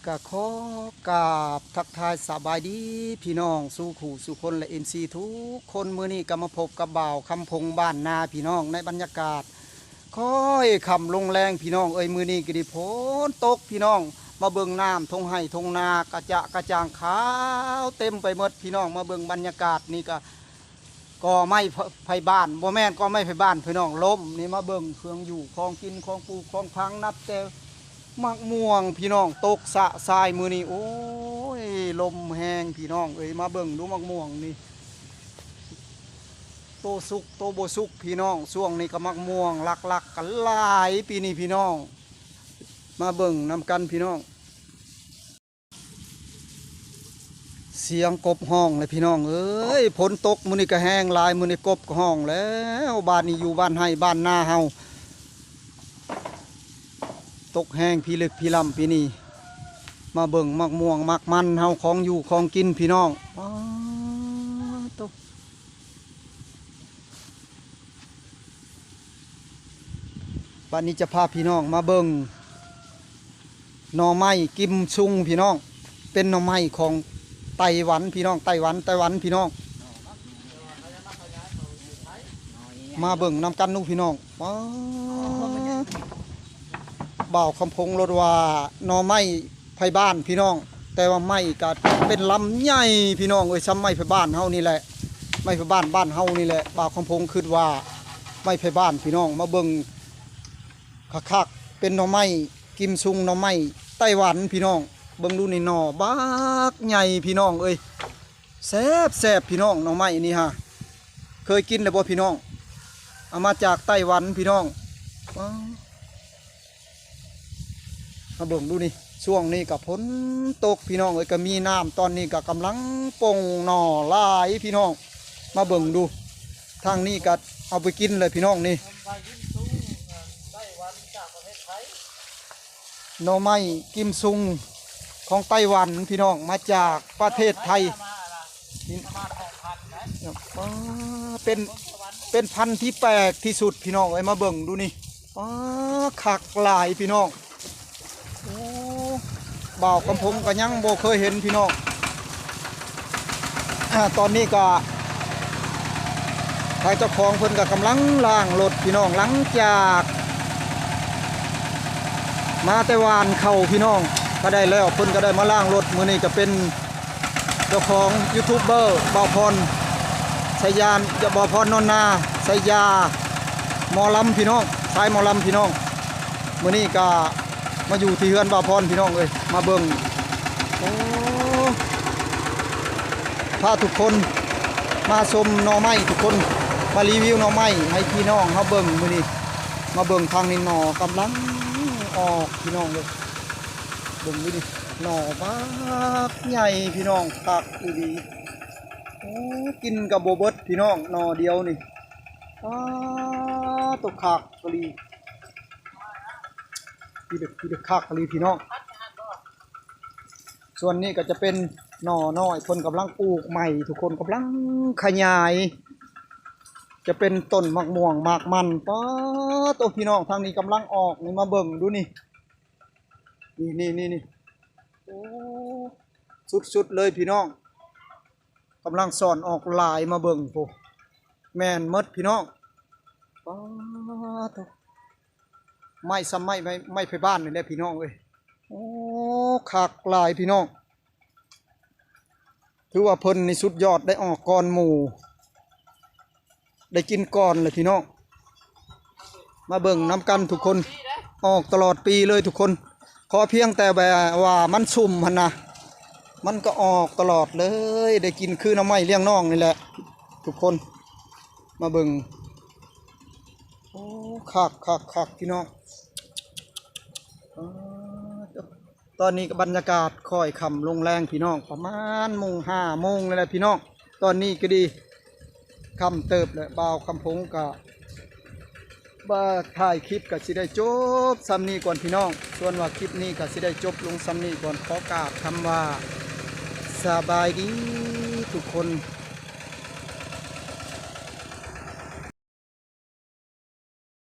ก็ขอกราบทักทายสบายดีพี่น้องสู่ขู่สู่คนและMCทุกคนมื้อนี้ก็มาพบกับบ่าวคำพงบ้านนาพี่น้องในบรรยากาศค่อยคำลงแรงพี่น้องเอ้ยมื้อนี้ก็ได้ฝนตกพี่น้องมาเบิ่งน้ำทงไห้ทงนากระจะกระจ่างขาวเต็มไปหมดพี่น้องมาเบิ่งบรรยากาศนี่ก็ไม่ไผบ้านบ่แม่นก็ไม่ไผบ้านพี่น้องล้มนี่มาเบิ่งเครื่องอยู่ของกินของปลูกของพังนับแต่มักม่วงพี่น้องตกสะทรายมือนี่โอ้ยลมแห้งพี่น้องเอ้ยมาเบิ่งดูมักม่วงนี่โตสุกโตโบสุกพี่น้องช่วงนี้ก็มักม่วงหลักๆกันหลายปีนี้พี่น้องมาเบิ่งนำกันพี่น้องเสียงกบห้องเลยพี่น้องเอ้ยฝนตกมือนี่ก็แห้งลายมือนี่กบก็ห้องแล้วบ้านนี้อยู่บ้านให้บ้านนาเฮาตกแห้งพี่ลึกพี่ลำพี่นี่มาเบิ่งมักม่วงมักมันเฮาของอยู่ของกินพี่น้องตกบ้านนี้จะพาพี่น้องมาเบิ่งหน่อไม้กิมซุงพี่น้องเป็นหน่อไม้ของไต้หวันพี่น้องไต้หวันพี่น้องมาเบิ่งนำกันนุ่งพี่น้องบ่าวคำพงรถว่าหน่อไม้ไผ่บ้านพี่น้องแต่ว่าไม้ก็เป็นลำใหญ่พี่น้องเอ้ยซ้ำไม้ไผ่บ้านเฮานี่แหละไม้ไผ่บ้านเฮานี่แหละบ่าวคำพงคิดว่าไม้ไผ่บ้านพี่น้องมาเบิ่งคักๆเป็นหน่อไม้กิมซุงหน่อไม้ไต้หวันพี่น้องเบิ่งดูนี่หน่อบักใหญ่พี่น้องเอ้ยแซ่บพี่น้องหน่อไม้นี่ฮะเคยกินแล้วบ่พี่น้องเอามาจากไต้หวันพี่น้องมาเบิ่งดูนี่ช่วงนี้กับฝนตกพี่น้องเอ้ยก็มีน้ำตอนนี้ก็กำลังป่งหน่อลายพี่น้องมาเบิ่งดูทางนี้ก็เอาไปกินเลยพี่น้องนี่หน่อไม้กิมซุงของไต้หวันพี่น้องมาจากประเทศไทยเป็นพันธุ์ที่แปลกที่สุดพี่น้องเอ้ยมาเบิ่งดูนี่คักหลายพี่น้องบ่าวกำพงก็ยังบ่เคยเห็นพี่น้องตอนนี้ก็ทางเจ้าของเพิ่นก็กำลังล้างรถพี่น้องหลังจากมาแต่วานเข่าพี่น้องก็ได้แล้วเพิ่นก็ได้มาล้างรถมื้อนี้ก็เป็นเจ้าของยูทูบเบอร์บ่าวพรชัยยานจะบ่าวพรนนนาชัยยาหมอลำพี่น้องสายหมอลำพี่น้องมื้อนี้ก็มาอยู่ที่เฮือนบ่าวพรพี่น้องเอ้ยมาเบิ่งพาทุกคนมาชมหน่อไม้ทุกคนมารีวิวหน่อไม้ให้พี่น้องเฮาเบิ่งมื้อนี้มาเบิ่งทางนี้หน่อกำลังออกพี่น้องเลยเบิ่งดูดิหน่อบักใหญ่พี่น้องคักดีกินกับโบเบิร์ตพี่น้องหน่อเดียวนี่ตกคักกะลีพี่เด็กคักกะลีพี่น้องส่วนนี้ก็จะเป็นหน่อน้อยคนกำลังปลูกใหม่ทุกคนกำลังขยายจะเป็นต้นมะม่วงมากมันตัวพี่น้องทางนี้กำลังออกนี่มาเบิ่งดูนี่โอ้สุดเลยพี่น้องกำลังสอนออกลายมาเบิ่งโอ้แม่นมดพี่น้องตัวไม่ซ้ำไม่ไปบ้านนี่แหละพี่น้องเอ้ยโอ้คักลายพี่น้องถือว่าเพิ่นในสุดยอดได้ออกก่อนหมู่ได้กินก่อนเลยพี่น้องมาเบิ่งน้ำกันทุกคนออกตลอดปีเลยทุกคนขอเพียงแต่แบบว่ามันชุ่มพันนะมันก็ออกตลอดเลยได้กินคือน้ำไม้เลี้ยงน้องนี่แหละทุกคนมาเบิ่งโอ้คักพี่น้องตอนนี้ก็บรรยากาศค่อยค่ำลงแรงพี่น้องประมาณ5 โมงเลยแหละพี่น้องตอนนี้ก็ดีคำเติบเลยบ่าวคำพงก็บ่ถ่ายคลิปก็สิได้จบซ้ำนี้ก่อนพี่น้องส่วนว่าคลิปนี้ก็สิได้จบลงซ้ำนี้ก่อนขอกราบคำว่าสบายดีทุกคน